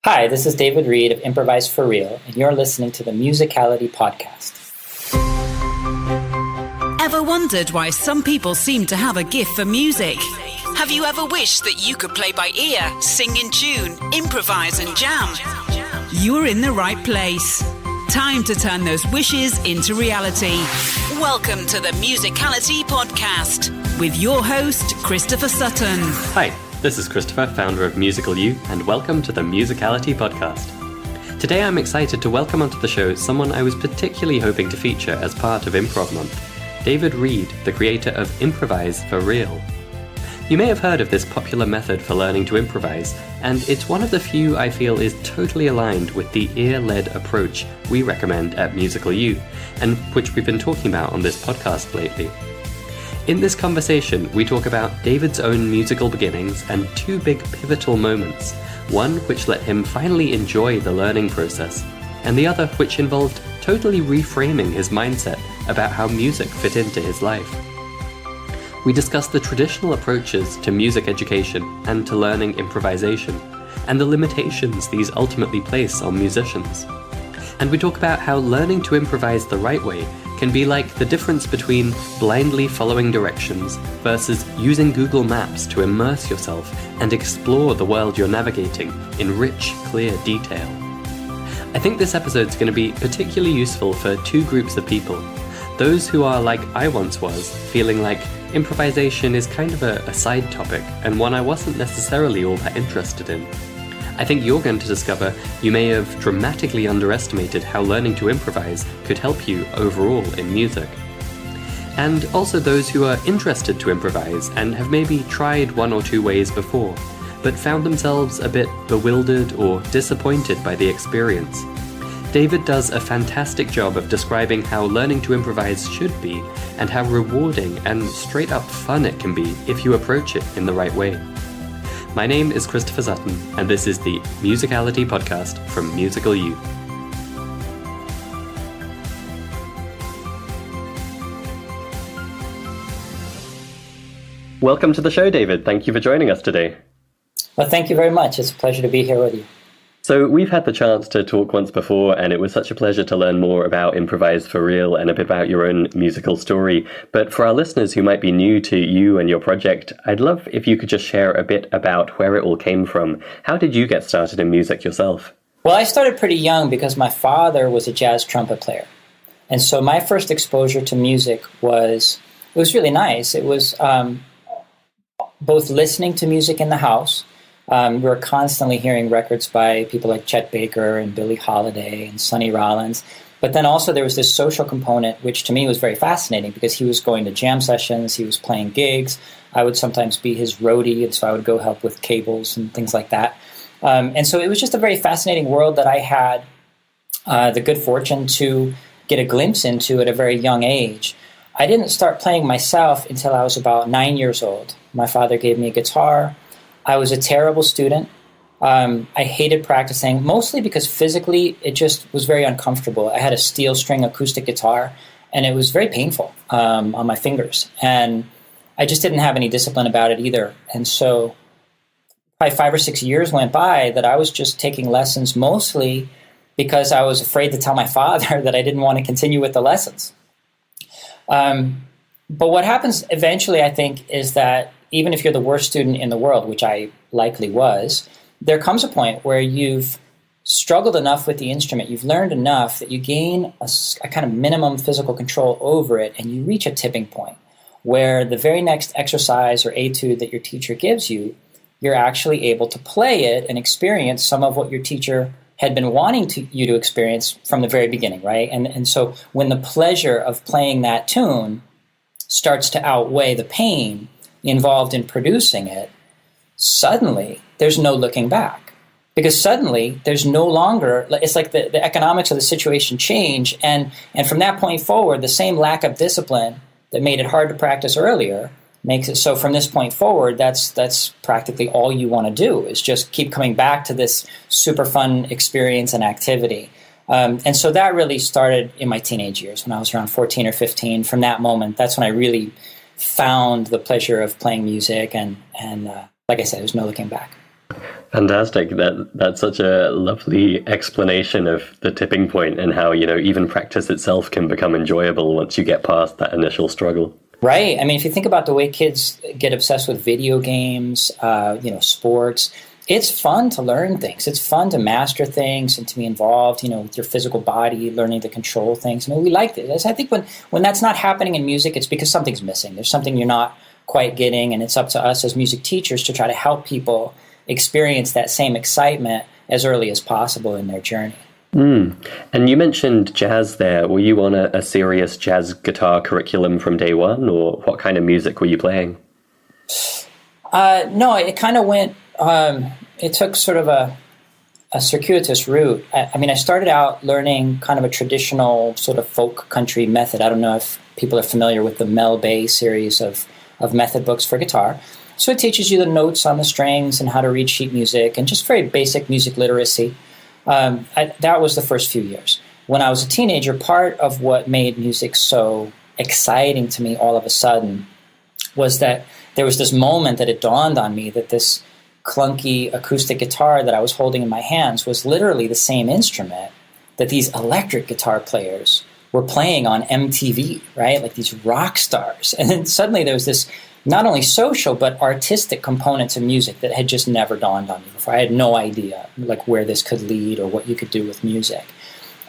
Hi, this is David Reed of Improvise for Real, and you're listening to the Musicality Podcast. Ever wondered why some people seem to have a gift for music? Have you ever wished that you could play by ear, sing in tune, improvise and jam? You're in the right place. Time to turn those wishes into reality. Welcome to the Musicality Podcast with your host, Christopher Sutton. Hi, this is Christopher, founder of Musical You, and welcome to the Musicality Podcast. Today I'm excited to welcome onto the show someone I was particularly hoping to feature as part of Improv Month, David Reed, the creator of Improvise for Real. You may have heard of this popular method for learning to improvise, and it's one of the few I feel is totally aligned with the ear-led approach we recommend at Musical You, and which we've been talking about on this podcast lately. In this conversation, we talk about David's own musical beginnings and two big pivotal moments, one which let him finally enjoy the learning process, and the other which involved totally reframing his mindset about how music fit into his life. We discuss the traditional approaches to music education and to learning improvisation, and the limitations these ultimately place on musicians. And we talk about how learning to improvise the right way can be like the difference between blindly following directions versus using Google Maps to immerse yourself and explore the world you're navigating in rich, clear detail. I think this episode's going to be particularly useful for two groups of people. Those who are like I once was, feeling like improvisation is kind of a side topic and one I wasn't necessarily all that interested in. I think you're going to discover you may have dramatically underestimated how learning to improvise could help you overall in music. And also those who are interested to improvise and have maybe tried one or two ways before, but found themselves a bit bewildered or disappointed by the experience. David does a fantastic job of describing how learning to improvise should be and how rewarding and straight up fun it can be if you approach it in the right way. My name is Christopher Sutton, and this is the Musicality Podcast from Musical You. Welcome to the show, David. Thank you for joining us today. Well, thank you very much. It's a pleasure to be here with you. So we've had the chance to talk once before, and it was such a pleasure to learn more about Improvise for Real and a bit about your own musical story. But for our listeners who might be new to you and your project, I'd love if you could just share a bit about where it all came from. How did you get started in music yourself? Well, I started pretty young because my father was a jazz trumpet player. And so my first exposure to music was really nice. It was both listening to music in the house. We were constantly hearing records by people like Chet Baker and Billie Holiday and Sonny Rollins. But then also there was this social component, which to me was very fascinating because he was going to jam sessions, he was playing gigs. I would sometimes be his roadie, and so I would go help with cables and things like that. And so it was just a very fascinating world that I had the good fortune to get a glimpse into at a very young age. I didn't start playing myself until I was about 9 years old. My father gave me a guitar. I was a terrible student. I hated practicing, mostly because physically it just was very uncomfortable. I had a steel string acoustic guitar, and it was very painful on my fingers. And I just didn't have any discipline about it either. And so probably 5 or 6 years went by that I was just taking lessons mostly because I was afraid to tell my father that I didn't want to continue with the lessons. But what happens eventually, I think, is that even if you're the worst student in the world, which I likely was, there comes a point where you've struggled enough with the instrument, you've learned enough that you gain a kind of minimum physical control over it, and you reach a tipping point where the very next exercise or etude that your teacher gives you, you're actually able to play it and experience some of what your teacher had been wanting you to experience from the very beginning, right? And so when the pleasure of playing that tune starts to outweigh the pain involved in producing it, suddenly there's no looking back. Because suddenly there's no longer, it's like the economics of the situation change, and from that point forward, the same lack of discipline that made it hard to practice earlier makes it so from this point forward, that's practically all you want to do is just keep coming back to this super fun experience and activity. And so that really started in my teenage years when I was around 14 or 15. From that moment, that's when I really found the pleasure of playing music, and like I said, there's no looking back. Fantastic. That's such a lovely explanation of the tipping point and how, even practice itself can become enjoyable once you get past that initial struggle. Right. I mean, if you think about the way kids get obsessed with video games, sports, it's fun to learn things. It's fun to master things and to be involved, with your physical body, learning to control things. I mean, we like this. I think when that's not happening in music, it's because something's missing. There's something you're not quite getting, and it's up to us as music teachers to try to help people experience that same excitement as early as possible in their journey. And you mentioned jazz there. Were you on a serious jazz guitar curriculum from day one, or what kind of music were you playing? No, it kind of went, it took sort of a circuitous route. I started out learning kind of a traditional sort of folk country method. I don't know if people are familiar with the Mel Bay series of method books for guitar. So it teaches you the notes on the strings and how to read sheet music and just very basic music literacy. That was the first few years. When I was a teenager, part of what made music so exciting to me all of a sudden was that there was this moment that it dawned on me that this clunky acoustic guitar that I was holding in my hands was literally the same instrument that these electric guitar players were playing on MTV, right? Like these rock stars. And then suddenly there was this not only social but artistic component to music that had just never dawned on me before. I had no idea like where this could lead or what you could do with music.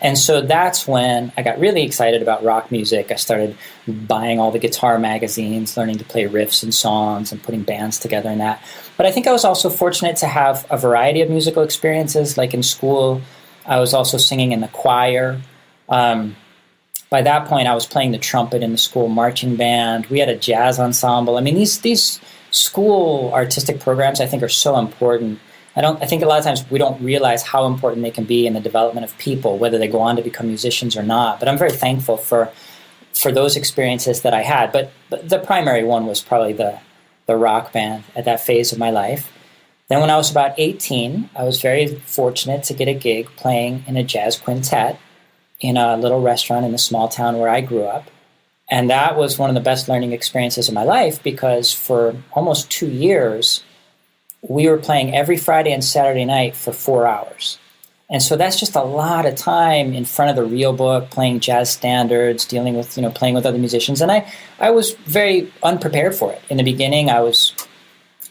And so that's when I got really excited about rock music. I started buying all the guitar magazines, learning to play riffs and songs and putting bands together and that. But I think I was also fortunate to have a variety of musical experiences. Like in school, I was also singing in the choir. By that point, I was playing the trumpet in the school marching band. We had a jazz ensemble. I mean, these school artistic programs, I think, are so important. I think a lot of times we don't realize how important they can be in the development of people, whether they go on to become musicians or not. But I'm very thankful for those experiences that I had. But the primary one was probably the rock band at that phase of my life. Then when I was about 18, I was very fortunate to get a gig playing in a jazz quintet in a little restaurant in the small town where I grew up. And that was one of the best learning experiences of my life because for almost 2 years, we were playing every Friday and Saturday night for 4 hours. And so that's just a lot of time in front of the real book, playing jazz standards, dealing with, playing with other musicians. And I was very unprepared for it. In the beginning,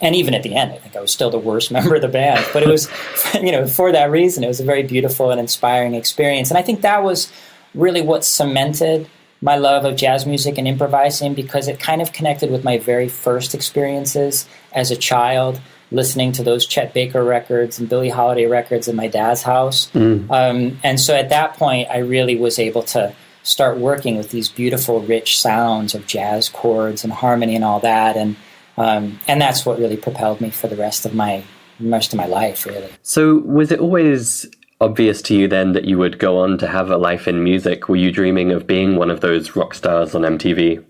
and even at the end, I think I was still the worst member of the band. But it was, for that reason, it was a very beautiful and inspiring experience. And I think that was really what cemented my love of jazz music and improvising because it kind of connected with my very first experiences as a child, listening to those Chet Baker records and Billie Holiday records in my dad's house. And so at that point, I really was able to start working with these beautiful, rich sounds of jazz chords and harmony and all that. And that's what really propelled me for the rest of my life, really. So was it always obvious to you then that you would go on to have a life in music? Were you dreaming of being one of those rock stars on MTV?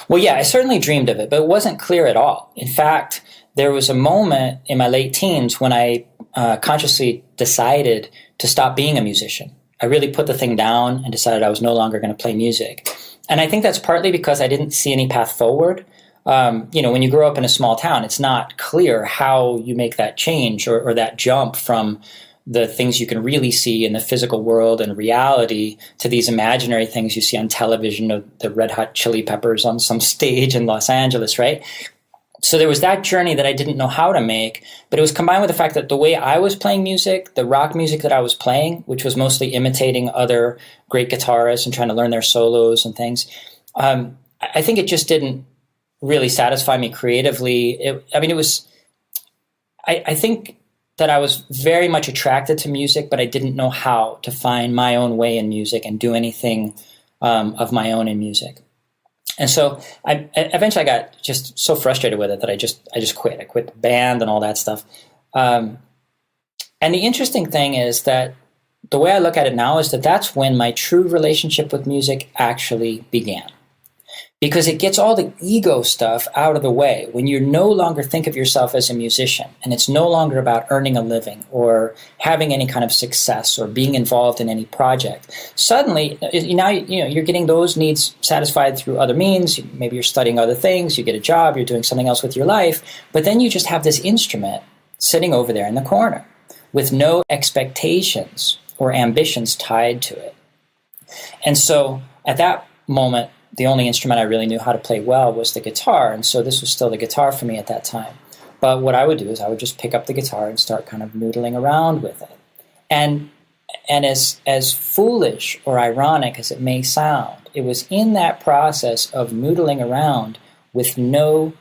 Well, yeah, I certainly dreamed of it, but it wasn't clear at all. In fact, there was a moment in my late teens when I consciously decided to stop being a musician. I really put the thing down and decided I was no longer going to play music. And I think that's partly because I didn't see any path forward. When you grow up in a small town, it's not clear how you make that change or that jump from the things you can really see in the physical world and reality to these imaginary things you see on television of the Red Hot Chili Peppers on some stage in Los Angeles, right? So there was that journey that I didn't know how to make, but it was combined with the fact that the way I was playing music, the rock music that I was playing, which was mostly imitating other great guitarists and trying to learn their solos and things, I think it just didn't really satisfy me creatively. I think that I was very much attracted to music, but I didn't know how to find my own way in music and do anything of my own in music. And so I eventually got just so frustrated with it that I just quit. I quit the band and all that stuff. And the interesting thing is that the way I look at it now is that that's when my true relationship with music actually began. Because it gets all the ego stuff out of the way when you no longer think of yourself as a musician and it's no longer about earning a living or having any kind of success or being involved in any project. Suddenly, now you're getting those needs satisfied through other means. Maybe you're studying other things, you get a job, you're doing something else with your life, but then you just have this instrument sitting over there in the corner with no expectations or ambitions tied to it. And so at that moment, the only instrument I really knew how to play well was the guitar. And so this was still the guitar for me at that time. But what I would do is I would just pick up the guitar and start kind of noodling around with it. And as foolish or ironic as it may sound, it was in that process of noodling around with no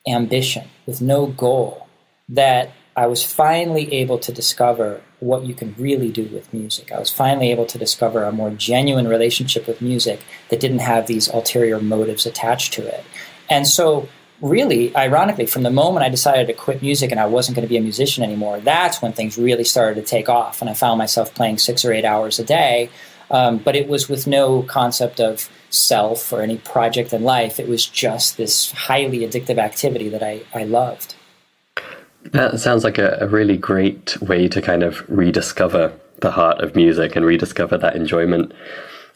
ambition, with no goal, that I was finally able to discover what you can really do with music. I was finally able to discover a more genuine relationship with music that didn't have these ulterior motives attached to it. And so really, ironically, from the moment I decided to quit music and I wasn't going to be a musician anymore, that's when things really started to take off. And I found myself playing 6 or 8 hours a day. But it was with no concept of self or any project in life. It was just this highly addictive activity that I loved. That sounds like a really great way to kind of rediscover the heart of music and rediscover that enjoyment.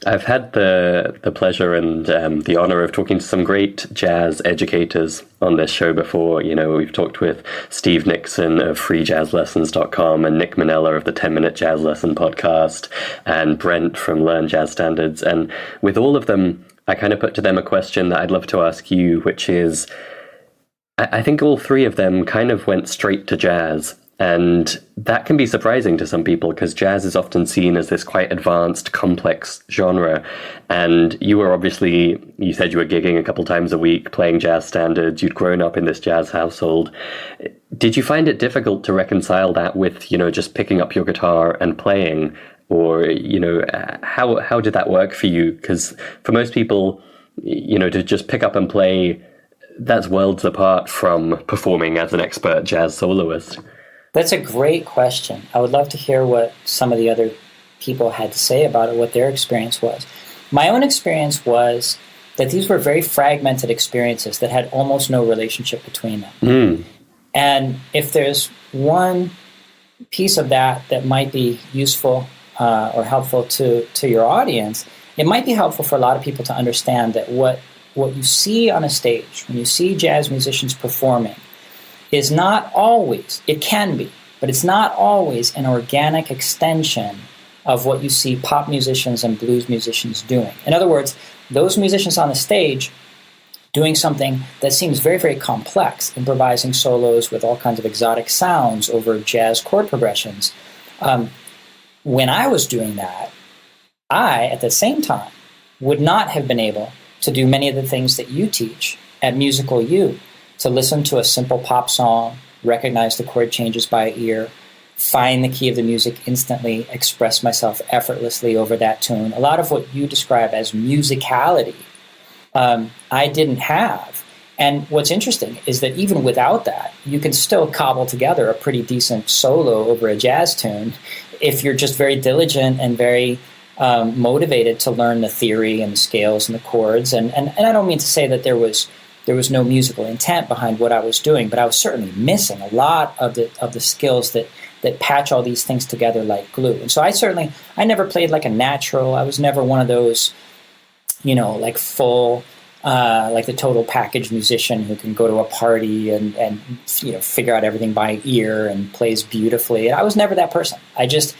I've had the pleasure and the honor of talking to some great jazz educators on this show before. You know, we've talked with Steve Nixon of freejazzlessons.com and Nick Manella of the 10-Minute Jazz Lesson podcast and Brent from Learn Jazz Standards. And with all of them, I kind of put to them a question that I'd love to ask you, which is, I think all three of them kind of went straight to jazz. And that can be surprising to some people because jazz is often seen as this quite advanced, complex genre. And you were obviously, you said you were gigging a couple times a week, playing jazz standards. You'd grown up in this jazz household. Did you find it difficult to reconcile that with, you know, just picking up your guitar and playing? Or, you know, how did that work for you? Because for most people, you know, to just pick up and play, that's worlds apart from performing as an expert jazz soloist. That's a great question. I would love to hear what some of the other people had to say about it, what their experience was. My own experience was that these were very fragmented experiences that had almost no relationship between them. And if there's one piece of that that might be useful or helpful to your audience, it might be helpful for a lot of people to understand that what you see on a stage, when you see jazz musicians performing, is not always, it can be, but it's not always an organic extension of what you see pop musicians and blues musicians doing. In other words, those musicians on the stage doing something that seems very, very complex, improvising solos with all kinds of exotic sounds over jazz chord progressions. When I was doing that, I, at the same time, would not have been able to do many of the things that you teach at Musical U, to listen to a simple pop song, recognize the chord changes by ear, find the key of the music instantly, express myself effortlessly over that tune. A lot of what you describe as musicality, I didn't have. And what's interesting is that even without that, you can still cobble together a pretty decent solo over a jazz tune if you're just very diligent and very motivated to learn the theory and the scales and the chords. And I don't mean to say that there was no musical intent behind what I was doing, but I was certainly missing a lot of the skills that patch all these things together like glue. And so I never played like a natural. I was never one of those, you know, like full, like the total package musician who can go to a party and you know, figure out everything by ear and plays beautifully. I was never that person. I just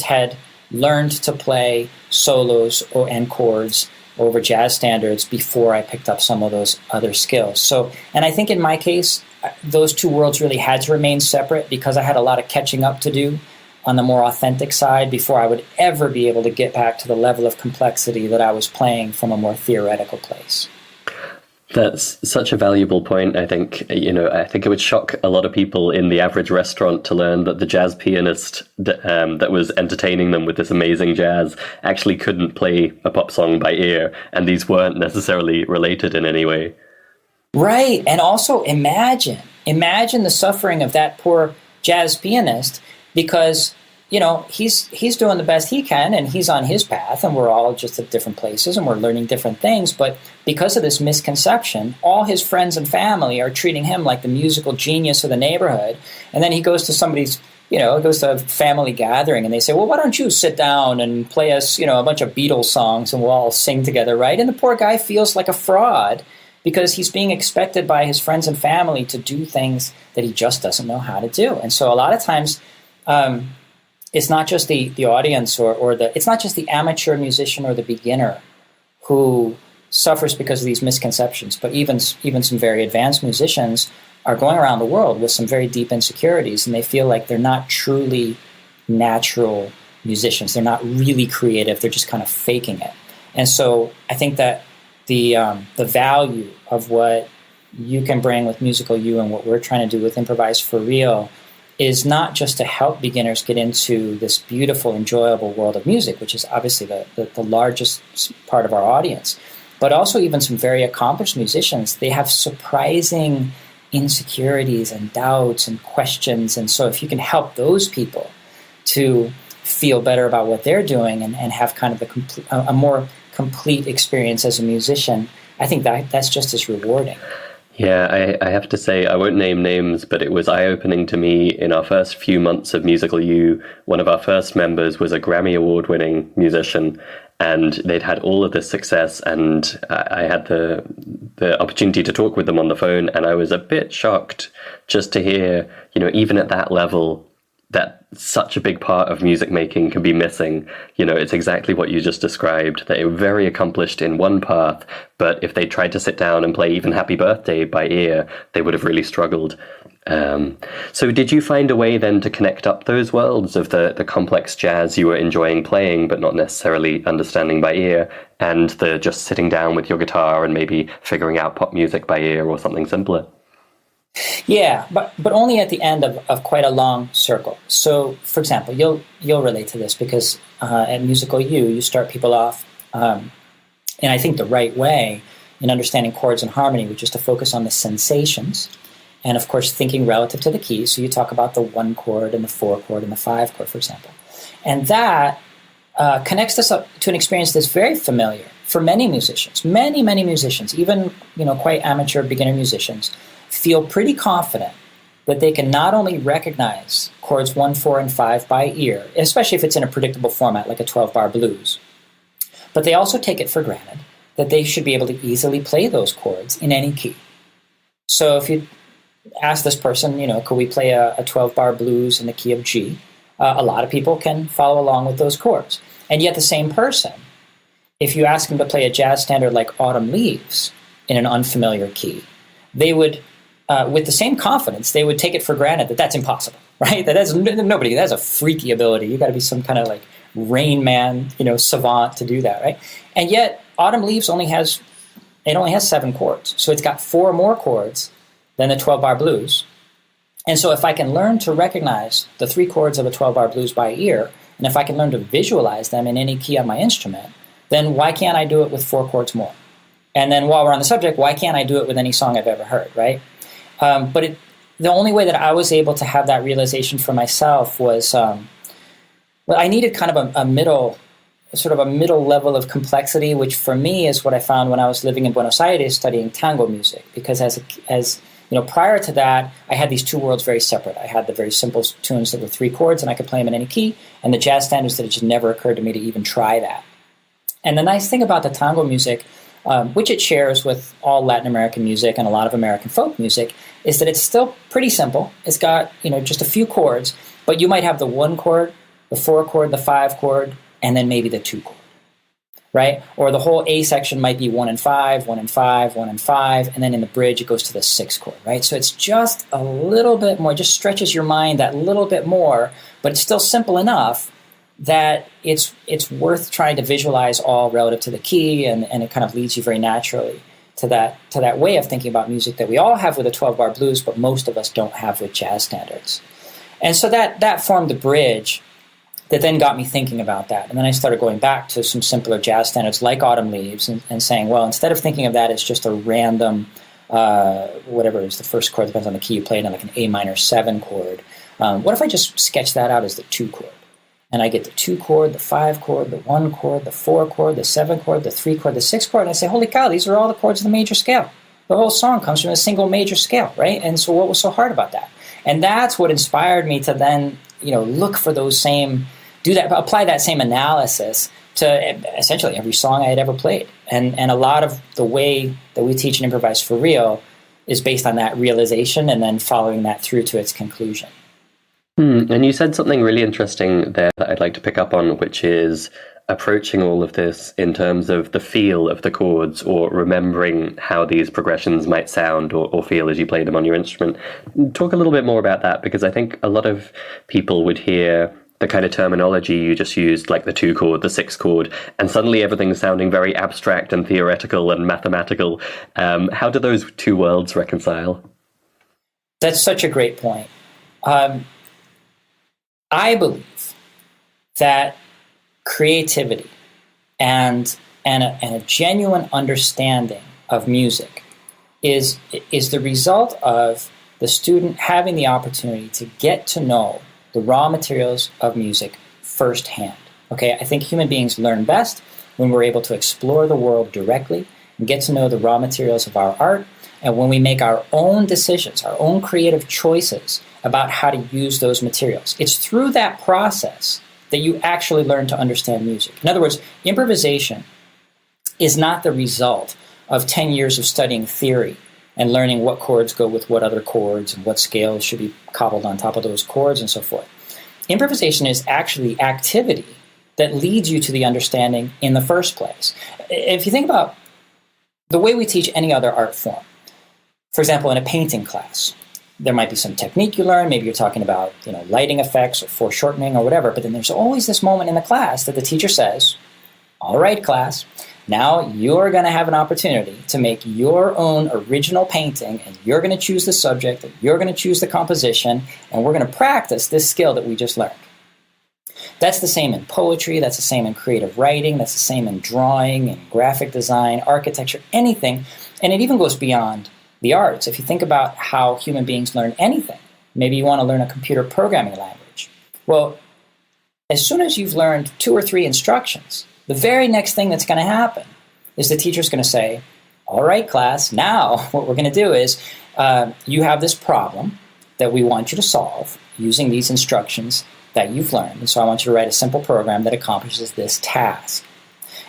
had learned to play solos and chords over jazz standards before I picked up some of those other skills. So, and I think in my case, those two worlds really had to remain separate because I had a lot of catching up to do on the more authentic side before I would ever be able to get back to the level of complexity that I was playing from a more theoretical place. That's such a valuable point. I think, you know, I think it would shock a lot of people in the average restaurant to learn that the jazz pianist that was entertaining them with this amazing jazz actually couldn't play a pop song by ear, and these weren't necessarily related in any way. Right. And also imagine the suffering of that poor jazz pianist, because, you know, he's doing the best he can and he's on his path and we're all just at different places and we're learning different things. But because of this misconception, all his friends and family are treating him like the musical genius of the neighborhood. And then he goes to somebody's, you know, goes to a family gathering and they say, well, why don't you sit down and play us, you know, a bunch of Beatles songs and we'll all sing together, right? And the poor guy feels like a fraud because he's being expected by his friends and family to do things that he just doesn't know how to do. And so a lot of times, it's not just the audience it's not just the amateur musician or the beginner who suffers because of these misconceptions, but even some very advanced musicians are going around the world with some very deep insecurities, and they feel like they're not truly natural musicians. They're not really creative. They're just kind of faking it. And so I think that the value of what you can bring with Musical You and what we're trying to do with Improvise for Real is not just to help beginners get into this beautiful, enjoyable world of music, which is obviously the largest part of our audience, but also even some very accomplished musicians. They have surprising insecurities and doubts and questions. And so if you can help those people to feel better about what they're doing and have kind of a more complete experience as a musician, I think that's just as rewarding. Yeah, I have to say, I won't name names, but it was eye-opening to me in our first few months of Musical You. One of our first members was a Grammy Award-winning musician, and they'd had all of this success, and I had the opportunity to talk with them on the phone, and I was a bit shocked just to hear, even at that level, that such a big part of music making can be missing. It's exactly what you just described, that they were very accomplished in one path, but if they tried to sit down and play even Happy Birthday by ear, they would have really struggled. So did you find a way then to connect up those worlds of the complex jazz you were enjoying playing, but not necessarily understanding by ear, and the just sitting down with your guitar and maybe figuring out pop music by ear or something simpler? Yeah, but only at the end of quite a long circle. So, for example, you'll relate to this because at Musical you start people off, and I think the right way in understanding chords and harmony, which is to focus on the sensations, and of course thinking relative to the keys. So you talk about the 1 chord and the 4 chord and the 5 chord, for example, and that connects us up to an experience that's very familiar for many musicians. Many musicians, even quite amateur beginner musicians, feel pretty confident that they can not only recognize chords 1, 4, and 5 by ear, especially if it's in a predictable format like a 12-bar blues, but they also take it for granted that they should be able to easily play those chords in any key. So if you ask this person, could we play a 12-bar blues in the key of G? A lot of people can follow along with those chords. And yet the same person, if you ask them to play a jazz standard like Autumn Leaves in an unfamiliar key, they would, with the same confidence, they would take it for granted that that's impossible, right? That's a freaky ability. You got to be some kind of like Rain Man, savant to do that, right? And yet Autumn Leaves only has 7 chords. So it's got 4 more chords than the 12-bar blues. And so if I can learn to recognize the 3 chords of a 12-bar blues by ear, and if I can learn to visualize them in any key on my instrument, then why can't I do it with 4 chords more? And then while we're on the subject, why can't I do it with any song I've ever heard, right? But the only way that I was able to have that realization for myself was, I needed kind of a middle level of complexity, which for me is what I found when I was living in Buenos Aires studying tango music. Because as prior to that, I had these 2 worlds very separate. I had the very simple tunes that were 3 chords and I could play them in any key, and the jazz standards that it just never occurred to me to even try that. And the nice thing about the tango music, which it shares with all Latin American music and a lot of American folk music, is that it's still pretty simple. It's got, just a few chords, but you might have the 1 chord, the 4 chord, the 5 chord, and then maybe the 2 chord, right? Or the whole A section might be 1 and 5, 1 and 5, 1 and 5, and then in the bridge it goes to the 6 chord, right? So it's just a little bit more, just stretches your mind that little bit more, but it's still simple enough that it's worth trying to visualize all relative to the key, and it kind of leads you very naturally to that way of thinking about music that we all have with a 12-bar blues, but most of us don't have with jazz standards. And so that formed the bridge that then got me thinking about that. And then I started going back to some simpler jazz standards like Autumn Leaves and saying, well, instead of thinking of that as just a random, whatever is the first chord, depends on the key you play it in, like an A minor 7 chord, what if I just sketch that out as the 2 chord? And I get the 2 chord, the 5 chord, the 1 chord, the 4 chord, the 7 chord, the 3 chord, the 6 chord, and I say, holy cow, these are all the chords of the major scale. The whole song comes from a single major scale, right? And so what was so hard about that? And that's what inspired me to then, look for those same do that, apply that same analysis to essentially every song I had ever played. And a lot of the way that we teach and improvise for real is based on that realization and then following that through to its conclusion. And you said something really interesting there that I'd like to pick up on, which is approaching all of this in terms of the feel of the chords, or remembering how these progressions might sound or feel as you play them on your instrument. Talk a little bit more about that, because I think a lot of people would hear the kind of terminology you just used, like the 2 chord, the 6 chord, and suddenly everything's sounding very abstract and theoretical and mathematical. How do those two worlds reconcile? That's such a great point. I believe that creativity and a genuine understanding of music is the result of the student having the opportunity to get to know the raw materials of music firsthand. Okay, I think human beings learn best when we're able to explore the world directly and get to know the raw materials of our art, and when we make our own decisions, our own creative choices about how to use those materials. It's through that process that you actually learn to understand music. In other words, improvisation is not the result of 10 years of studying theory and learning what chords go with what other chords and what scales should be cobbled on top of those chords and so forth. Improvisation is actually activity that leads you to the understanding in the first place. If you think about the way we teach any other art form, for example, in a painting class, there might be some technique you learn. Maybe you're talking about, lighting effects or foreshortening or whatever. But then there's always this moment in the class that the teacher says, all right, class, now you're going to have an opportunity to make your own original painting, and you're going to choose the subject, and you're going to choose the composition, and we're going to practice this skill that we just learned. That's the same in poetry. That's the same in creative writing. That's the same in drawing and graphic design, architecture, anything. And it even goes beyond the arts. If you think about how human beings learn anything, maybe you want to learn a computer programming language. Well, as soon as you've learned 2 or 3 instructions, the very next thing that's going to happen is the teacher's going to say, all right, class, now what we're going to do is you have this problem that we want you to solve using these instructions that you've learned. And so I want you to write a simple program that accomplishes this task.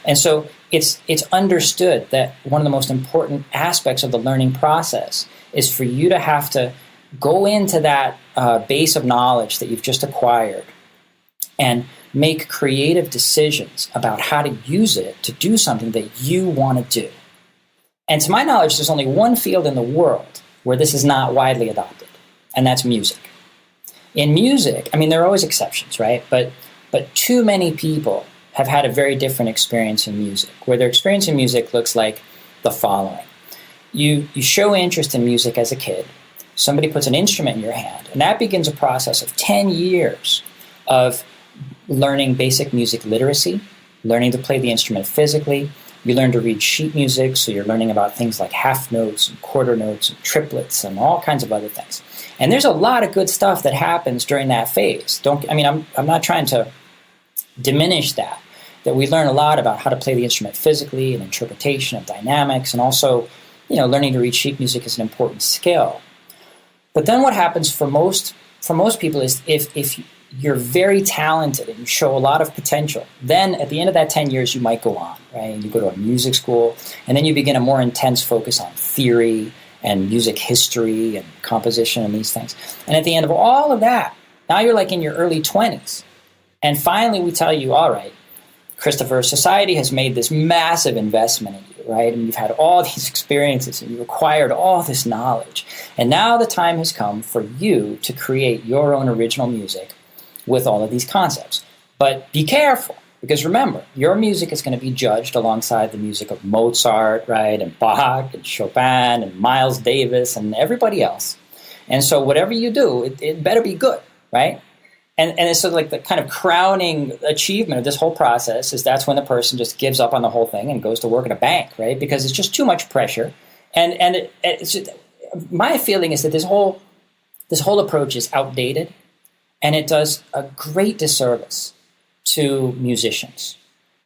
And so it's understood that one of the most important aspects of the learning process is for you to have to go into that base of knowledge that you've just acquired and make creative decisions about how to use it to do something that you want to do. And to my knowledge, there's only one field in the world where this is not widely adopted, and that's music. In music, there are always exceptions, right? But too many people have had a very different experience in music, where their experience in music looks like the following. You show interest in music as a kid, somebody puts an instrument in your hand, and that begins a process of 10 years of learning basic music literacy, learning to play the instrument physically. You learn to read sheet music, so you're learning about things like half notes and quarter notes and triplets and all kinds of other things. And there's a lot of good stuff that happens during that phase. I'm not trying to diminish that we learn a lot about how to play the instrument physically and interpretation of dynamics, and also, learning to read sheet music is an important skill. But then what happens for most people is if you're very talented and you show a lot of potential, then at the end of that 10 years, you might go on, right? And you go to a music school, and then you begin a more intense focus on theory and music history and composition and these things. And at the end of all of that, now you're like in your early 20s. And finally, we tell you, all right, Christopher, society has made this massive investment in you, right? And you've had all these experiences and you've acquired all this knowledge. And now the time has come for you to create your own original music with all of these concepts. But be careful, because remember, your music is going to be judged alongside the music of Mozart, right? And Bach and Chopin and Miles Davis and everybody else. And so whatever you do, it better be good, right? And it's sort of like the kind of crowning achievement of this whole process is that's when the person just gives up on the whole thing and goes to work at a bank, right? Because it's just too much pressure. And it's just, my feeling is that this whole approach is outdated, and it does a great disservice to musicians,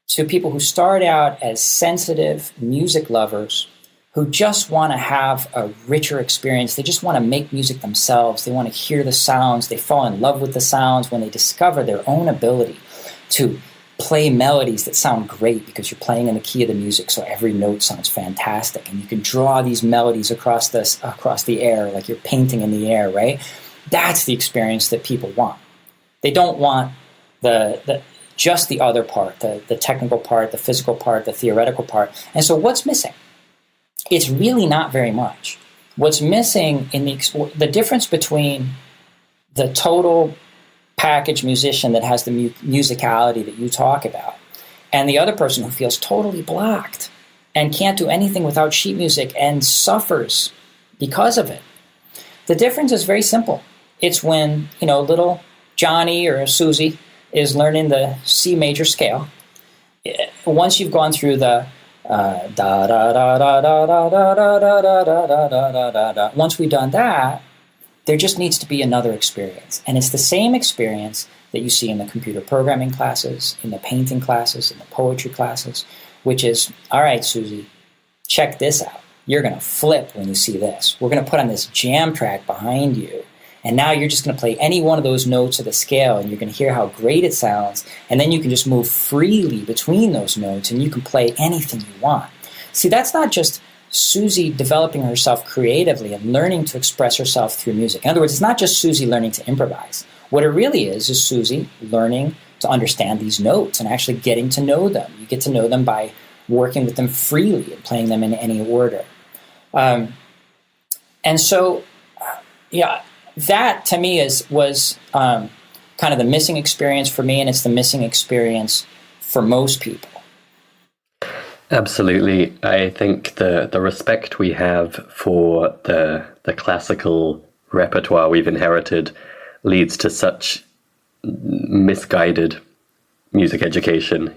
to people who start out as sensitive music lovers who just want to have a richer experience. They just want to make music themselves. They want to hear the sounds. They fall in love with the sounds when they discover their own ability. to play melodies that sound great because you're playing in the key of the music, so every note sounds fantastic, and you can draw these melodies across the air like you're painting in the air, right? That's the experience that people want. They don't want just the other part, the technical part, the physical part, the theoretical part. And so what's missing? It's really not very much. What's missing in the difference between the total package musician that has the musicality that you talk about and the other person who feels totally blocked and can't do anything without sheet music and suffers because of it. The difference is very simple. It's when, little Johnny or Susie is learning the C major scale. Once you've gone through the da da da da da da da da da da da da da da, once we've done that, there just needs to be another experience. And it's the same experience that you see in the computer programming classes, in the painting classes, in the poetry classes, which is, all right, Susie, check this out. You're going to flip when you see this. We're going to put on this jam track behind you. And now you're just going to play any one of those notes of the scale, and you're going to hear how great it sounds. And then you can just move freely between those notes, and you can play anything you want. See, that's not just Susie developing herself creatively and learning to express herself through music. In other words, it's not just Susie learning to improvise. What it really is Susie learning to understand these notes and actually getting to know them. You get to know them by working with them freely and playing them in any order. And so, that to me was kind of the missing experience for me, and it's the missing experience for most people. Absolutely. I think the respect we have for the classical repertoire we've inherited leads to such misguided music education.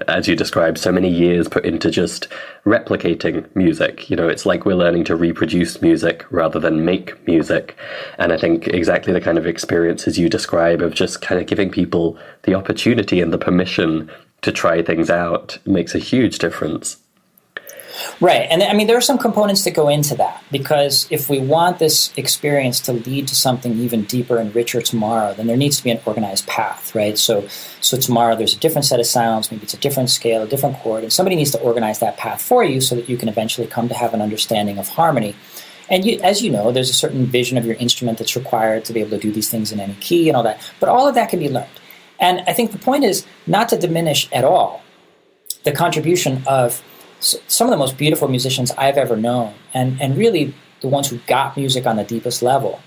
As you described, so many years put into just replicating music. It's like we're learning to reproduce music rather than make music. And I think exactly the kind of experiences you describe of just kind of giving people the opportunity and the permission to try things out makes a huge difference. Right. And there are some components that go into that, because if we want this experience to lead to something even deeper and richer tomorrow, then there needs to be an organized path, right? So tomorrow there's a different set of sounds, maybe it's a different scale, a different chord, and somebody needs to organize that path for you so that you can eventually come to have an understanding of harmony. And as you know, there's a certain vision of your instrument that's required to be able to do these things in any key and all that. But all of that can be learned. And I think the point is not to diminish at all the contribution of some of the most beautiful musicians I've ever known, and really the ones who got music on the deepest level,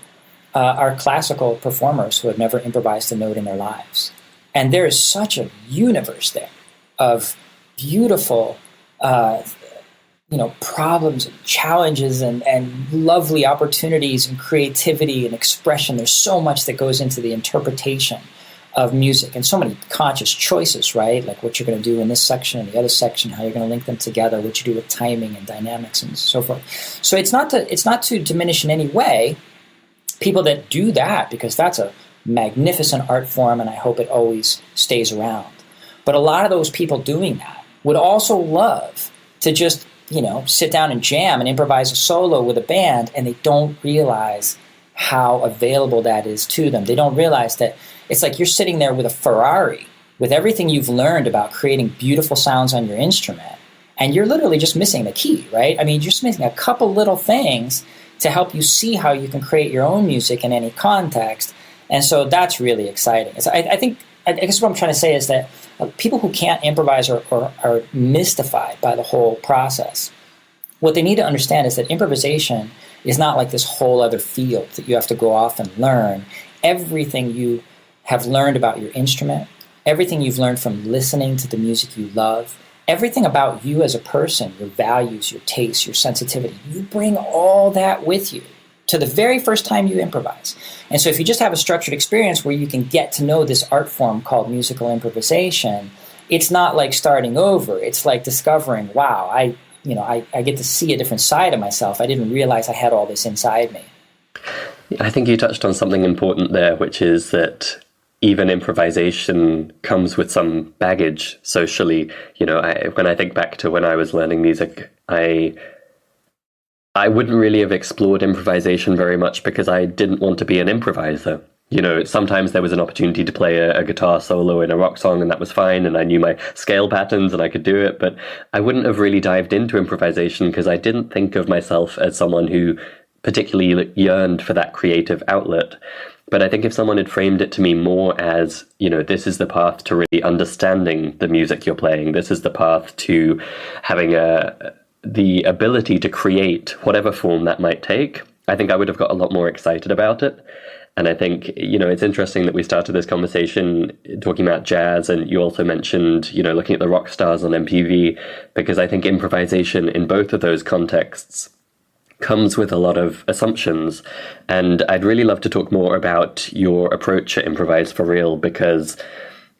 are classical performers who have never improvised a note in their lives. And there is such a universe there of beautiful problems and challenges and lovely opportunities and creativity and expression. There's so much that goes into the interpretation of music, and so many conscious choices, right? Like what you're going to do in this section and the other section, how you're going to link them together, what you do with timing and dynamics and so forth. So it's not to diminish in any way people that do that, because that's a magnificent art form, and I hope it always stays around. But a lot of those people doing that would also love to just, sit down and jam and improvise a solo with a band, and they don't realize how available that is to them. They don't realize that it's like you're sitting there with a Ferrari, with everything you've learned about creating beautiful sounds on your instrument, and you're literally just missing the key, right? You're just missing a couple little things to help you see how you can create your own music in any context. And so that's really exciting. So I guess what I'm trying to say is that people who can't improvise are mystified by the whole process. What they need to understand is that improvisation is not like this whole other field that you have to go off and learn. Everything you have learned about your instrument, everything you've learned from listening to the music you love, everything about you as a person, your values, your tastes, your sensitivity, you bring all that with you to the very first time you improvise. And so if you just have a structured experience where you can get to know this art form called musical improvisation, it's not like starting over. It's like discovering, wow, I get to see a different side of myself. I didn't realize I had all this inside me. I think you touched on something important there, which is that even improvisation comes with some baggage socially. When I think back to when I was learning music, I wouldn't really have explored improvisation very much because I didn't want to be an improviser. Sometimes there was an opportunity to play a guitar solo in a rock song, and that was fine, and I knew my scale patterns and I could do it, but I wouldn't have really dived into improvisation because I didn't think of myself as someone who particularly yearned for that creative outlet. But I think if someone had framed it to me more as, this is the path to really understanding the music you're playing, this is the path to having the ability to create whatever form that might take, I think I would have got a lot more excited about it. And I think, it's interesting that we started this conversation talking about jazz, and you also mentioned, looking at the rock stars on MTV, because I think improvisation in both of those contexts comes with a lot of assumptions. And I'd really love to talk more about your approach at Improvise for Real, because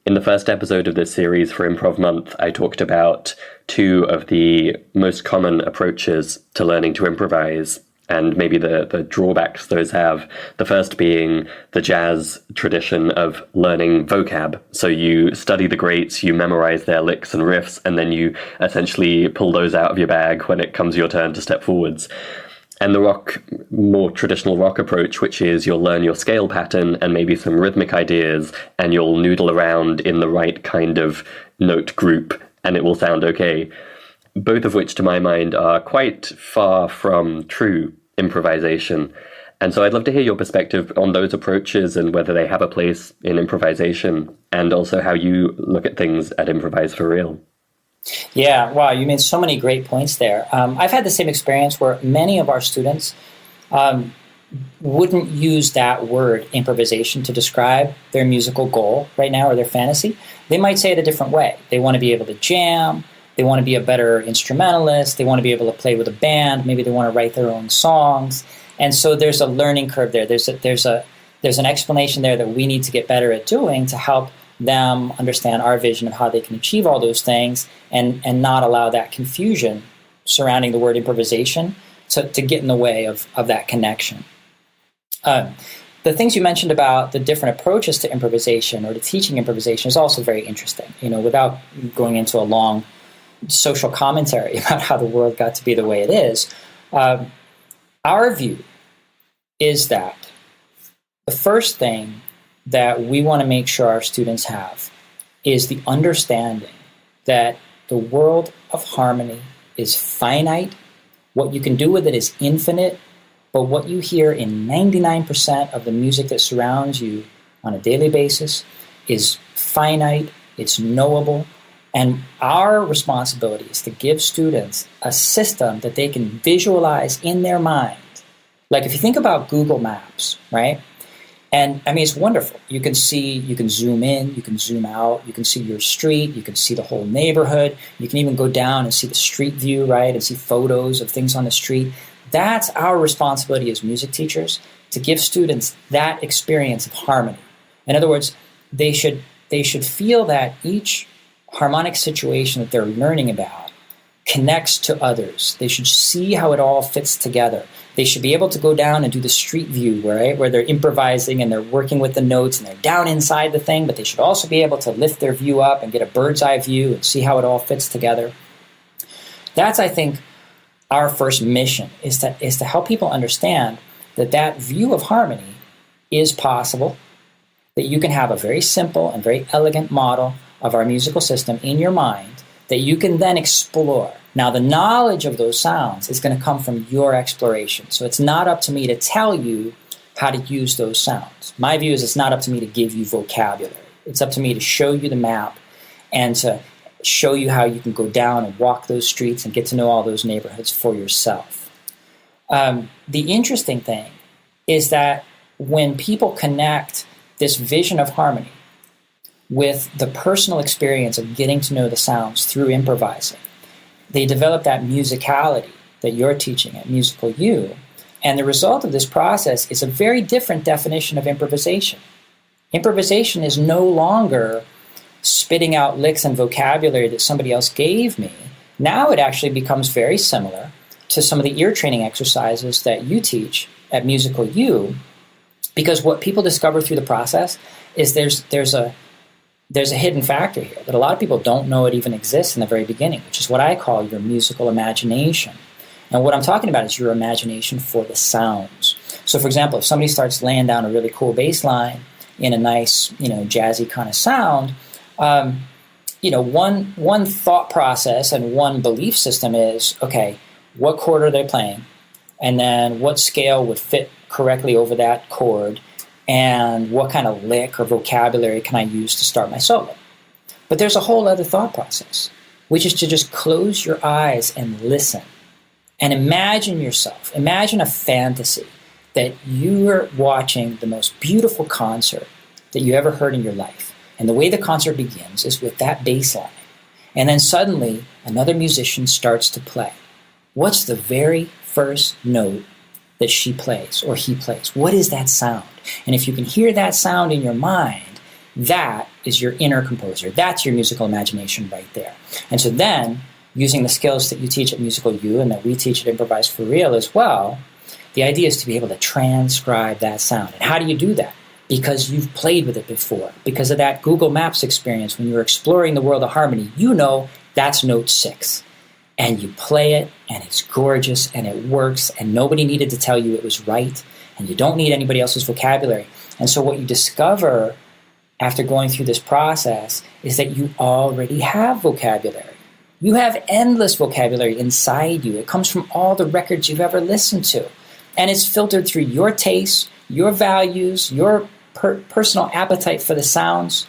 in the first episode of this series for Improv Month, I talked about two of the most common approaches to learning to improvise, and maybe the drawbacks those have. The first being the jazz tradition of learning vocab. So you study the greats, you memorize their licks and riffs, and then you essentially pull those out of your bag when it comes your turn to step forwards. And the more traditional rock approach, which is you'll learn your scale pattern and maybe some rhythmic ideas, and you'll noodle around in the right kind of note group, and it will sound okay. Both of which, to my mind, are quite far from true improvisation. And so I'd love to hear your perspective on those approaches and whether they have a place in improvisation, and also how you look at things at Improvise for Real. Yeah, wow, you made so many great points there. I've had the same experience where many of our students wouldn't use that word improvisation to describe their musical goal right now or their fantasy. They might say it a different way. They want to be able to jam. They want to be a better instrumentalist. They want to be able to play with a band. Maybe they want to write their own songs. And so there's a learning curve there. There's an explanation there that we need to get better at doing to help them understand our vision of how they can achieve all those things, and not allow that confusion surrounding the word improvisation to get in the way of that connection. The things you mentioned about the different approaches to improvisation or to teaching improvisation is also very interesting. Without going into a long social commentary about how the world got to be the way it is, our view is that the first thing that we want to make sure our students have is the understanding that the world of harmony is finite. What you can do with it is infinite, but what you hear in 99% of the music that surrounds you on a daily basis is finite, it's knowable, and our responsibility is to give students a system that they can visualize in their mind. Like if you think about Google Maps, right? And I mean, it's wonderful. You can zoom in, you can zoom out, you can see your street, you can see the whole neighborhood, you can even go down and see the street view, right? And see photos of things on the street. That's our responsibility as music teachers, to give students that experience of harmony. In other words, they should feel that each harmonic situation that they're learning about connects to others. They should see how it all fits together. They should be able to go down and do the street view, right, where they're improvising and they're working with the notes and they're down inside the thing, but they should also be able to lift their view up and get a bird's eye view and see how it all fits together. That's, I think, our first mission, is to help people understand that view of harmony is possible, that you can have a very simple and very elegant model of our musical system in your mind that you can then explore. Now, the knowledge of those sounds is going to come from your exploration. So it's not up to me to tell you how to use those sounds. My view is it's not up to me to give you vocabulary. It's up to me to show you the map and to show you how you can go down and walk those streets and get to know all those neighborhoods for yourself. The interesting thing is that when people connect this vision of harmony with the personal experience of getting to know the sounds through improvising, they develop that musicality that you're teaching at Musical U. And the result of this process is a very different definition of improvisation. Improvisation is no longer spitting out licks and vocabulary that somebody else gave me. Now it actually becomes very similar to some of the ear training exercises that you teach at Musical U, because what people discover through the process is there's a hidden factor here that a lot of people don't know it even exists in the very beginning, which is what I call your musical imagination. And what I'm talking about is your imagination for the sounds. So, for example, if somebody starts laying down a really cool bass line in a nice, jazzy kind of sound, one thought process and one belief system is, okay, what chord are they playing? And then what scale would fit correctly over that chord? And what kind of lick or vocabulary can I use to start my solo? But there's a whole other thought process, which is to just close your eyes and listen. And imagine a fantasy that you are watching the most beautiful concert that you ever heard in your life. And the way the concert begins is with that bass line. And then suddenly another musician starts to play. What's the very first note that she plays or he plays? What is that sound? And if you can hear that sound in your mind, that is your inner composer. That's your musical imagination right there. And so then, using the skills that you teach at Musical U and that we teach at Improvise for Real as well, the idea is to be able to transcribe that sound. And how do you do that? Because you've played with it before. Because of that Google Maps experience when you were exploring the world of harmony, that's note 6. And you play it, and it's gorgeous, and it works, and nobody needed to tell you it was right, and you don't need anybody else's vocabulary. And so what you discover after going through this process is that you already have vocabulary. You have endless vocabulary inside you. It comes from all the records you've ever listened to. And it's filtered through your tastes, your values, your personal appetite for the sounds.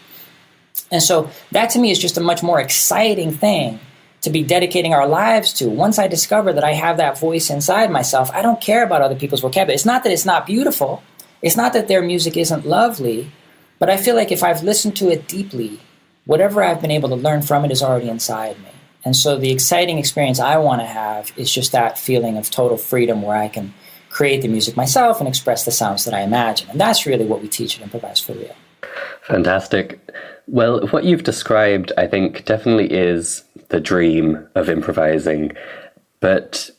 And so that to me is just a much more exciting thing to be dedicating our lives to. Once I discover that I have that voice inside myself, I don't care about other people's vocabulary. It's not that it's not beautiful. It's not that their music isn't lovely. But I feel like if I've listened to it deeply, whatever I've been able to learn from it is already inside me. And so the exciting experience I want to have is just that feeling of total freedom where I can create the music myself and express the sounds that I imagine. And that's really what we teach at Improvise for Real. Fantastic. Well, what you've described, I think, definitely is the dream of improvising. But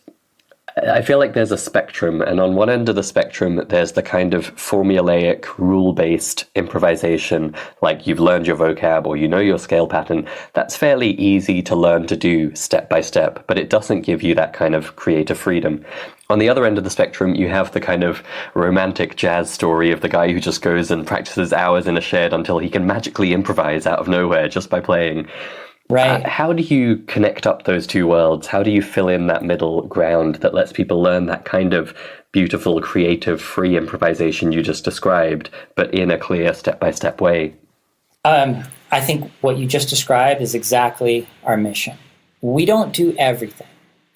I feel like there's a spectrum, and on one end of the spectrum, there's the kind of formulaic, rule-based improvisation, like you've learned your vocab or you know your scale pattern. That's fairly easy to learn to do step by step, but it doesn't give you that kind of creative freedom. On the other end of the spectrum, you have the kind of romantic jazz story of the guy who just goes and practices hours in a shed until he can magically improvise out of nowhere just by playing. Right. How do you connect up those two worlds? How do you fill in that middle ground that lets people learn that kind of beautiful, creative, free improvisation you just described, but in a clear step-by-step way? I think what you just described is exactly our mission. We don't do everything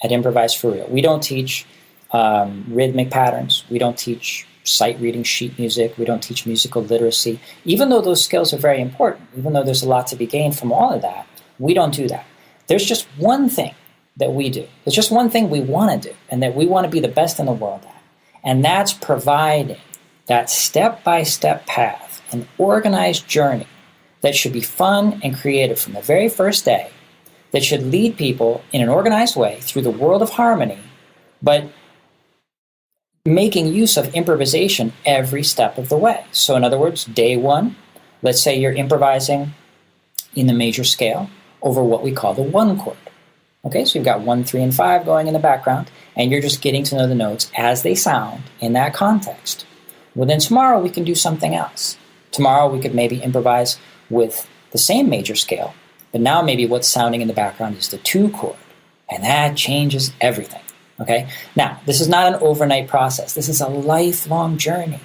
at Improvise for Real. We don't teach rhythmic patterns. We don't teach sight reading, sheet music. We don't teach musical literacy. Even though those skills are very important, even though there's a lot to be gained from all of that, we don't do that. There's just one thing that we do. There's just one thing we want to do and that we want to be the best in the world at. And that's providing that step-by-step path, an organized journey that should be fun and creative from the very first day, that should lead people in an organized way through the world of harmony, but making use of improvisation every step of the way. So in other words, day one, let's say you're improvising in the major scale over what we call the 1 chord. Okay, so you've got 1, 3, and 5 going in the background, and you're just getting to know the notes as they sound in that context. Well, then tomorrow we can do something else. Tomorrow we could maybe improvise with the same major scale, but now maybe what's sounding in the background is the 2 chord, and that changes everything. Okay, now this is not an overnight process. This is a lifelong journey.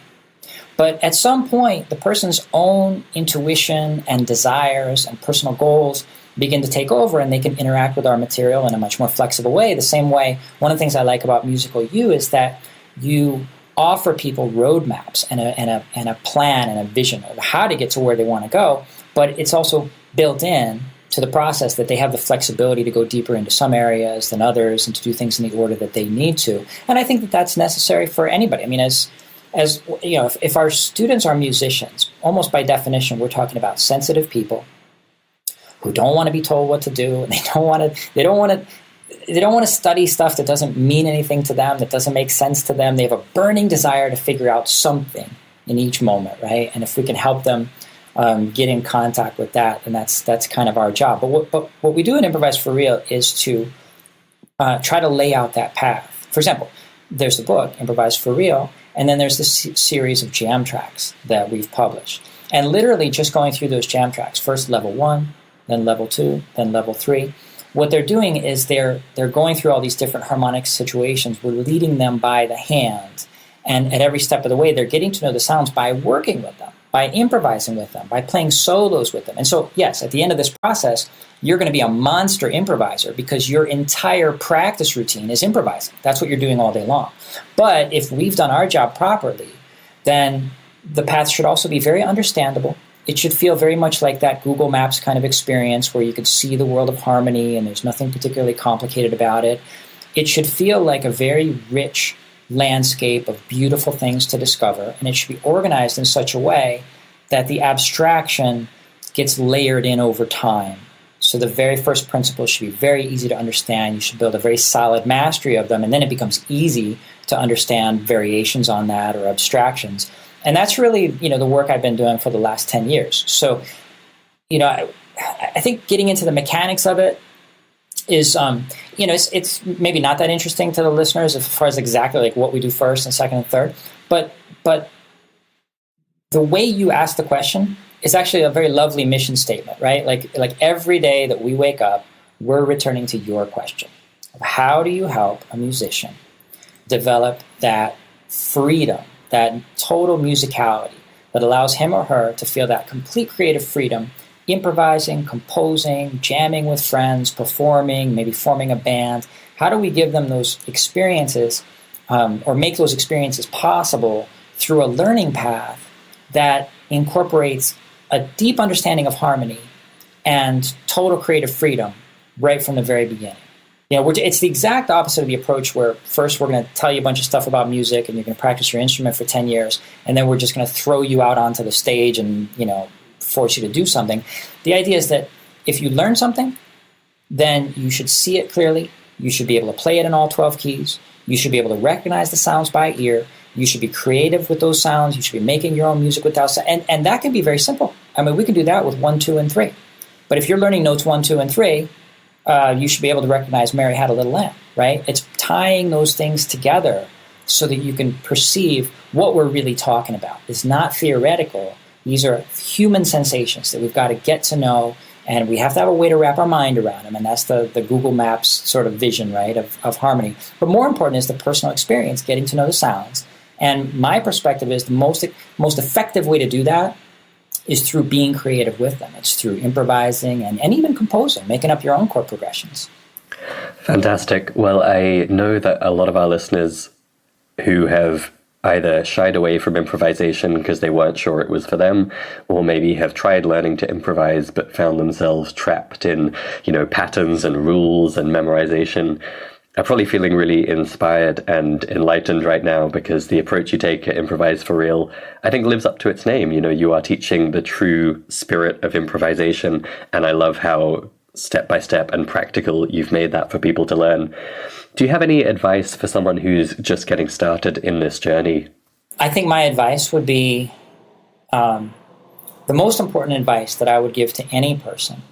But at some point, the person's own intuition and desires and personal goals begin to take over, and they can interact with our material in a much more flexible way. The same way, one of the things I like about Musical U is that you offer people roadmaps and a plan and a vision of how to get to where they want to go, but it's also built in to the process that they have the flexibility to go deeper into some areas than others and to do things in the order that they need to. And I think that that's necessary for anybody. I mean, as you know, if our students are musicians, almost by definition, we're talking about sensitive people who don't want to be told what to do, and they don't want to study stuff that doesn't mean anything to them, that doesn't make sense to them. They have a burning desire to figure out something in each moment, right? And if we can help them get in contact with that, then that's kind of our job. But what we do in Improvise for Real is to try to lay out that path. For example, there's the book, Improvise for Real, And then there's this series of jam tracks that we've published. And literally just going through those jam tracks, first level 1, then level 2, then level 3. What they're doing is they're going through all these different harmonic situations. We're leading them by the hand. And at every step of the way, they're getting to know the sounds by working with them, by improvising with them, by playing solos with them. And so, yes, at the end of this process, you're going to be a monster improviser because your entire practice routine is improvising. That's what you're doing all day long. But if we've done our job properly, then the path should also be very understandable. It should feel very much like that Google Maps kind of experience where you could see the world of harmony and there's nothing particularly complicated about it. It should feel like a very rich landscape of beautiful things to discover, and it should be organized in such a way that the abstraction gets layered in over time. So the very first principles should be very easy to understand. You should build a very solid mastery of them, and then it becomes easy to understand variations on that or abstractions. And that's really, the work I've been doing for the last 10 years. So, I think getting into the mechanics of it is, it's maybe not that interesting to the listeners as far as exactly like what we do first and second and third. But the way you ask the question is actually a very lovely mission statement, right? Like every day that we wake up, we're returning to your question of how do you help a musician develop that freedom, that total musicality that allows him or her to feel that complete creative freedom, improvising, composing, jamming with friends, performing, maybe forming a band. How do we give them those experiences or make those experiences possible through a learning path that incorporates a deep understanding of harmony and total creative freedom right from the very beginning? It's the exact opposite of the approach where first we're going to tell you a bunch of stuff about music and you're going to practice your instrument for 10 years, and then we're just going to throw you out onto the stage and, force you to do something. The idea is that if you learn something, then you should see it clearly. You should be able to play it in all 12 keys. You should be able to recognize the sounds by ear. You should be creative with those sounds. You should be making your own music with those sounds. And that can be very simple. I mean, we can do that with 1, 2, and 3. But if you're learning notes 1, 2, and 3, you should be able to recognize Mary Had a Little Lamb, right? It's tying those things together so that you can perceive what we're really talking about. It's not theoretical. These are human sensations that we've got to get to know, and we have to have a way to wrap our mind around them, and that's the Google Maps sort of vision, right, of harmony. But more important is the personal experience, getting to know the sounds. And my perspective is the most effective way to do that is through being creative with them. It's through improvising and even composing, making up your own chord progressions. Fantastic. Well, I know that a lot of our listeners who have either shied away from improvisation because they weren't sure it was for them, or maybe have tried learning to improvise but found themselves trapped in, patterns and rules and memorization, are probably feeling really inspired and enlightened right now because the approach you take at Improvise for Real, I think, lives up to its name. You are teaching the true spirit of improvisation, and I love how step by step and practical you've made that for people to learn. Do you have any advice for someone who's just getting started in this journey? I think my advice would be the most important advice that I would give to any person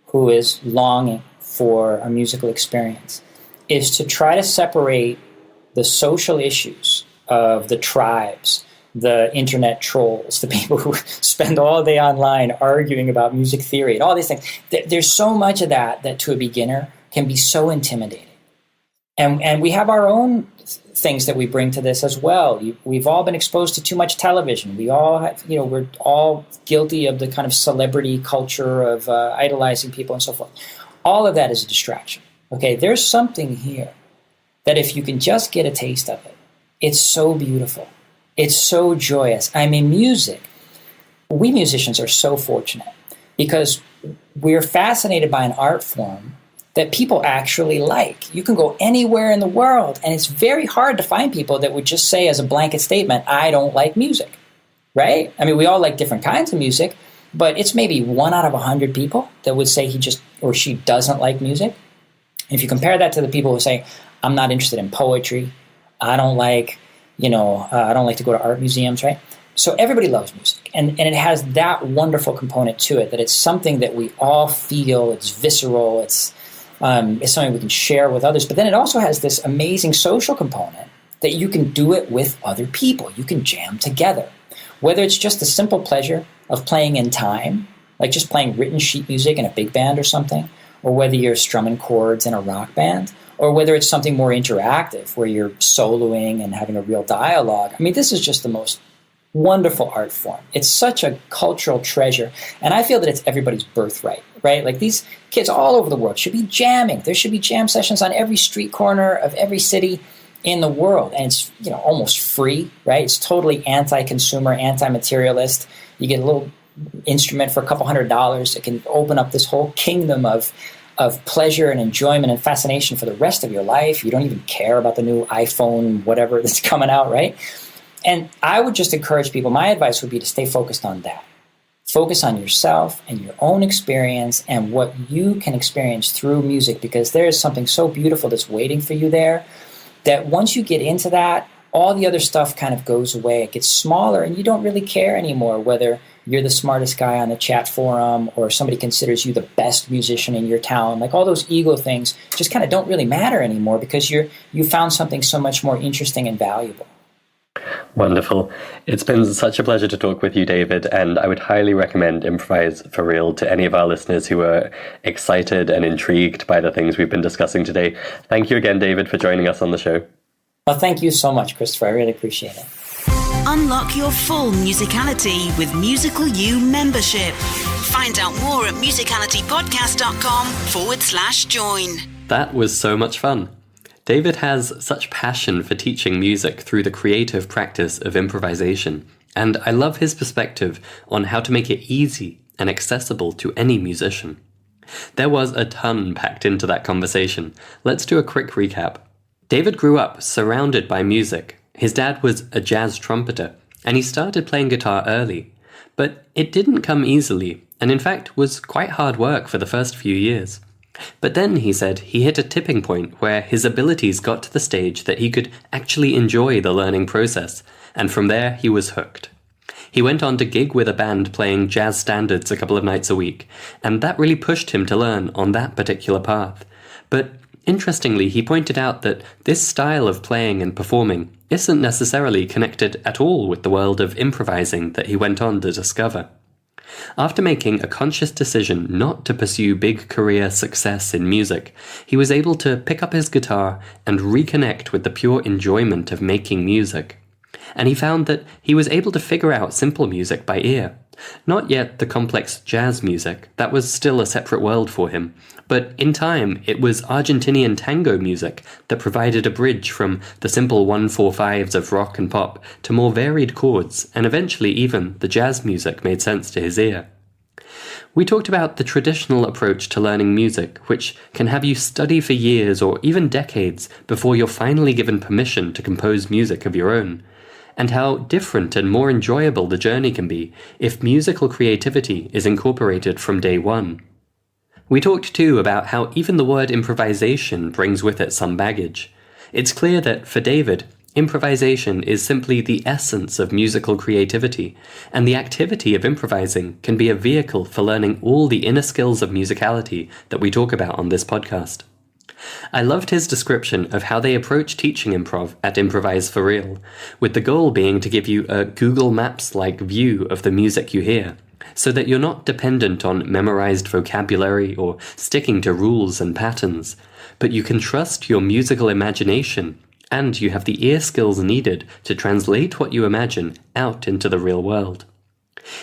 who is longing for a musical experience is to try to separate the social issues of the tribes, the internet trolls, the people who spend all day online arguing about music theory and all these things. There's so much of that to a beginner can be so intimidating. And we have our own things that we bring to this as well. We've all been exposed to too much television. We all have, we're all guilty of the kind of celebrity culture of idolizing people and so forth. All of that is a distraction. Okay, there's something here that if you can just get a taste of it, it's so beautiful. It's so joyous. I mean, music, we musicians are so fortunate because we're fascinated by an art form that people actually like. You can go anywhere in the world, and it's very hard to find people that would just say as a blanket statement, I don't like music, right? I mean, we all like different kinds of music, but it's maybe 1 out of 100 people that would say he just or she doesn't like music. If you compare that to the people who say, I'm not interested in poetry, I don't like, I don't like to go to art museums, right? So everybody loves music, and it has that wonderful component to it, that it's something that we all feel, it's visceral, it's something we can share with others. But then it also has this amazing social component that you can do it with other people. You can jam together. Whether it's just the simple pleasure of playing in time, like just playing written sheet music in a big band or something, or whether you're strumming chords in a rock band, or whether it's something more interactive where you're soloing and having a real dialogue. I mean, this is just the most wonderful art form. It's such a cultural treasure, and I feel that it's everybody's birthright, right? Like these kids all over the world should be jamming. There should be jam sessions on every street corner of every city in the world, and it's almost free, right? It's totally anti-consumer, anti-materialist. You get a little instrument for a couple $100. It can open up this whole kingdom of pleasure and enjoyment and fascination for the rest of your life. You don't even care about the new iPhone, whatever that's coming out, right? And I would just encourage people, my advice would be to stay focused on that. Focus on yourself and your own experience and what you can experience through music, because there is something so beautiful that's waiting for you there, that once you get into that, all the other stuff kind of goes away. It gets smaller and you don't really care anymore whether you're the smartest guy on the chat forum or somebody considers you the best musician in your town. Like all those ego things just kind of don't really matter anymore, because you found something so much more interesting and valuable. Wonderful. It's been such a pleasure to talk with you, David, and I would highly recommend Improvise for Real to any of our listeners who are excited and intrigued by the things we've been discussing today. Thank you again, David, for joining us on the show. Well, thank you so much, Christopher. I really appreciate it. Unlock your full musicality with Musical You membership. Find out more at musicalitypodcast.com/join. That was so much fun. David has such passion for teaching music through the creative practice of improvisation, and I love his perspective on how to make it easy and accessible to any musician. There was a ton packed into that conversation. Let's do a quick recap. David grew up surrounded by music. His dad was a jazz trumpeter, and he started playing guitar early. But it didn't come easily, and in fact was quite hard work for the first few years. But then, he said, he hit a tipping point where his abilities got to the stage that he could actually enjoy the learning process, and from there he was hooked. He went on to gig with a band playing jazz standards a couple of nights a week, and that really pushed him to learn on that particular path. But interestingly, he pointed out that this style of playing and performing isn't necessarily connected at all with the world of improvising that he went on to discover. After making a conscious decision not to pursue big career success in music, he was able to pick up his guitar and reconnect with the pure enjoyment of making music. And he found that he was able to figure out simple music by ear. Not yet the complex jazz music, that was still a separate world for him, but in time it was Argentinian tango music that provided a bridge from the simple 1-4-5s of rock and pop to more varied chords, and eventually even the jazz music made sense to his ear. We talked about the traditional approach to learning music, which can have you study for years or even decades before you're finally given permission to compose music of your own, and how different and more enjoyable the journey can be if musical creativity is incorporated from day one. We talked too about how even the word improvisation brings with it some baggage. It's clear that, for David, improvisation is simply the essence of musical creativity, and the activity of improvising can be a vehicle for learning all the inner skills of musicality that we talk about on this podcast. I loved his description of how they approach teaching improv at Improvise for Real, with the goal being to give you a Google Maps-like view of the music you hear, so that you're not dependent on memorized vocabulary or sticking to rules and patterns, but you can trust your musical imagination, and you have the ear skills needed to translate what you imagine out into the real world.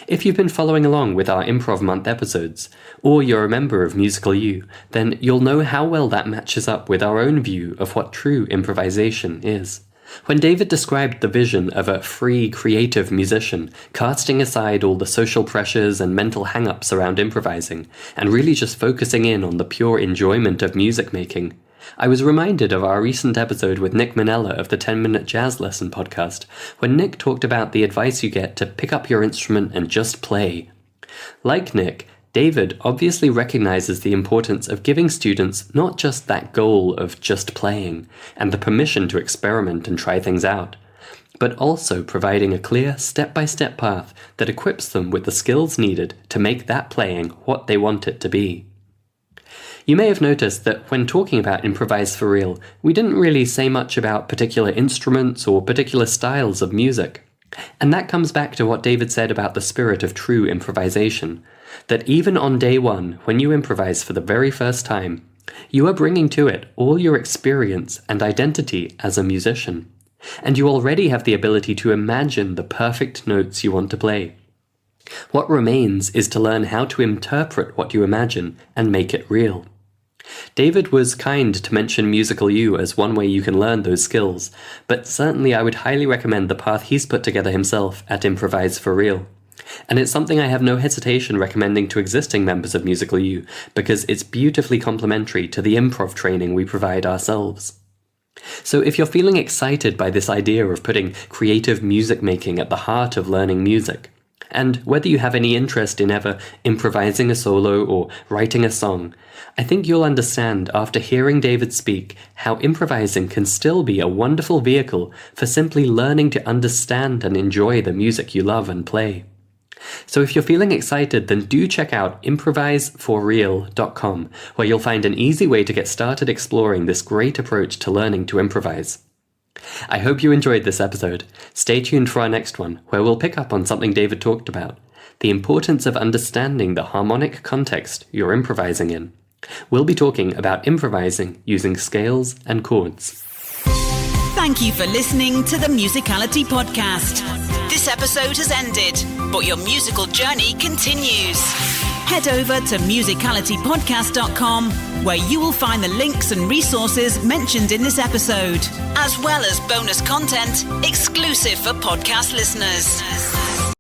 If you've been following along with our Improv Month episodes, or you're a member of Musical You, then you'll know how well that matches up with our own view of what true improvisation is. When David described the vision of a free, creative musician, casting aside all the social pressures and mental hang-ups around improvising, and really just focusing in on the pure enjoyment of music making, I was reminded of our recent episode with Nick Minella of the 10-Minute Jazz Lesson podcast, when Nick talked about the advice you get to pick up your instrument and just play. Like Nick, David obviously recognizes the importance of giving students not just that goal of just playing and the permission to experiment and try things out, but also providing a clear step-by-step path that equips them with the skills needed to make that playing what they want it to be. You may have noticed that when talking about Improvise for Real, we didn't really say much about particular instruments or particular styles of music. And that comes back to what David said about the spirit of true improvisation, that even on day one, when you improvise for the very first time, you are bringing to it all your experience and identity as a musician, and you already have the ability to imagine the perfect notes you want to play. What remains is to learn how to interpret what you imagine and make it real. David was kind to mention Musical You as one way you can learn those skills, but certainly I would highly recommend the path he's put together himself at Improvise for Real. And it's something I have no hesitation recommending to existing members of Musical You, because it's beautifully complementary to the improv training we provide ourselves. So if you're feeling excited by this idea of putting creative music making at the heart of learning music, and whether you have any interest in ever improvising a solo or writing a song, I think you'll understand after hearing David speak how improvising can still be a wonderful vehicle for simply learning to understand and enjoy the music you love and play. So if you're feeling excited, then do check out improviseforreal.com, where you'll find an easy way to get started exploring this great approach to learning to improvise. I hope you enjoyed this episode. Stay tuned for our next one, where we'll pick up on something David talked about, the importance of understanding the harmonic context you're improvising in. We'll be talking about improvising using scales and chords. Thank you for listening to the Musicality Podcast. This episode has ended, but your musical journey continues. Head over to musicalitypodcast.com, where you will find the links and resources mentioned in this episode, as well as bonus content exclusive for podcast listeners.